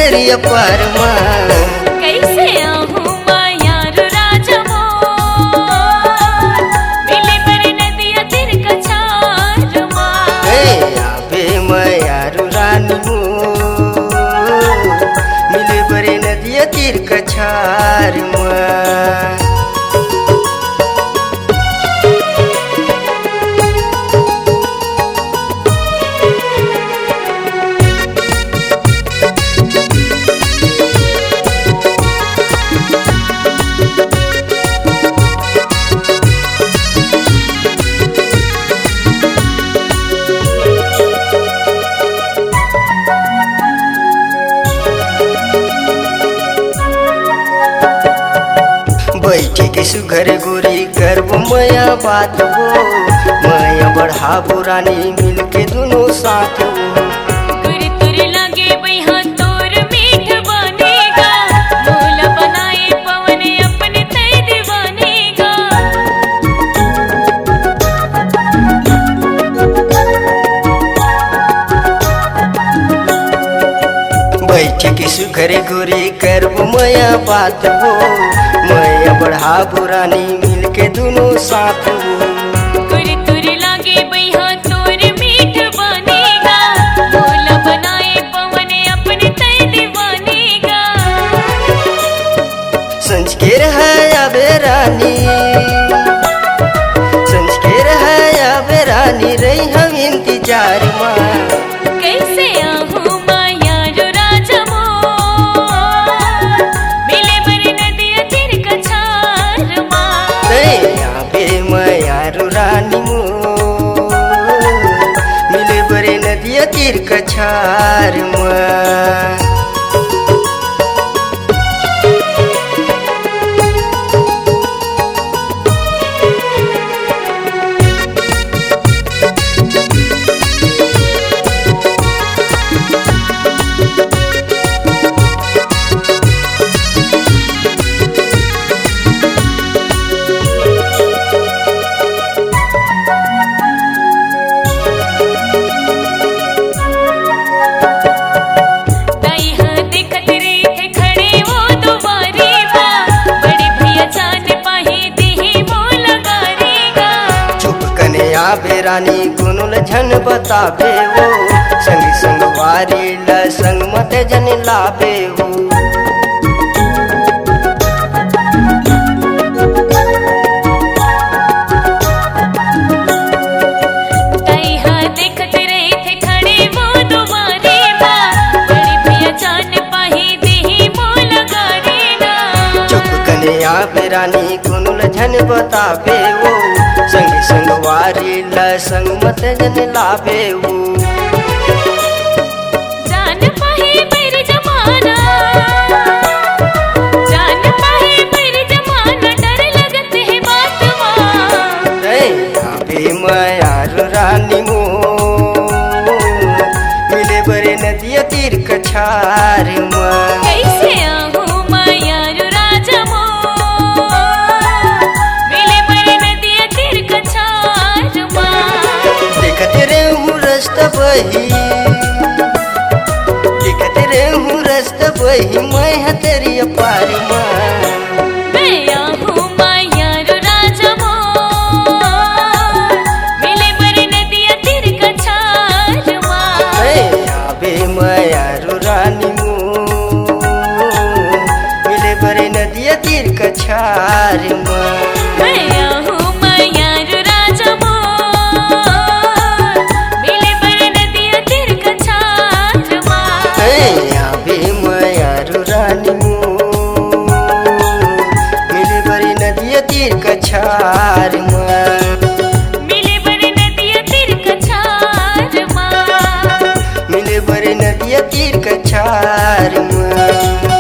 तेरी अपार माँ। कैसे आहूँ मायारू राजा मोर, मिले पर नदिया तीर कछार माँ। आबे मायारू रानी मोर, मिले बरे नदिया तीर कछार माँ। बैठी के सुघर गोरी करबो मया बात वो, मया बढ़ाबो रानी मिल के दोनों साथ वो। तुर तुर लागे बैहा तोर मीठ बनेगा, मोला बनाए पवन अपने तय दीवानेगा। बैठी के सुघर गोरी करबो मया बात वो, मया बढ़ाबो रानी मिल के दोनों साथ वो। तुर तुर लागे बैहा तोर मीठ बनेगा, मोला बनाए पवन अपने तय दीवानेगा। संज के है आबे रानी, संज के है आबे रानी, रही हम इंतजार माँ। कैसे आहूँ मायारू राजा मोर, मिले बर नदिया तीर कछार माँ। आबे मायारू रानी मोर, मिले बरे नदिया तीर कछार माँ। आबे रानी कुनुल झन बताबे वो, संग संग वारी ल संग मत जन लाबे वो। तैहा देखत रहे थे खड़े वो दुआरे बा, बड़े भैया जान पाही देही मोल गाड़ेगा। चुप कने आबे रानी कुनुल झन बताबे वो, संग संग वारी ल संग मत जन लाबे वो। जान पाहे मेरे जमाना, जान पाहे मेरे जमाना, डर लगत है बात माँ। आबे मायारू रानी मोर, मिले बरे नदिया तीर कछार माँ। कैसे आहूँ मायारू राजा मोर, मिले बर नदिया तीर कछार माँ। देखते रहूँ रास्ता बही, देखते रहूँ रास्ता बही, मैं है तेरी अपार माँ। मैं आहूँ मायारू राजा मोर, मिले बर नदिया तीर कछार माँ। आबे मायारू रानी मोर, मिले बरे नदिया तीर कछार माँ। मैं आहूँ मायारू राजा मोर, मिले बर नदिया तीर कछार माँ। आबे मायारू रानी मोर, मिले बरे नदिया तीर कछार माँ। मिले बर नदिया तीर कछार माँ। मिले बरे नदिया तीर कछार माँ।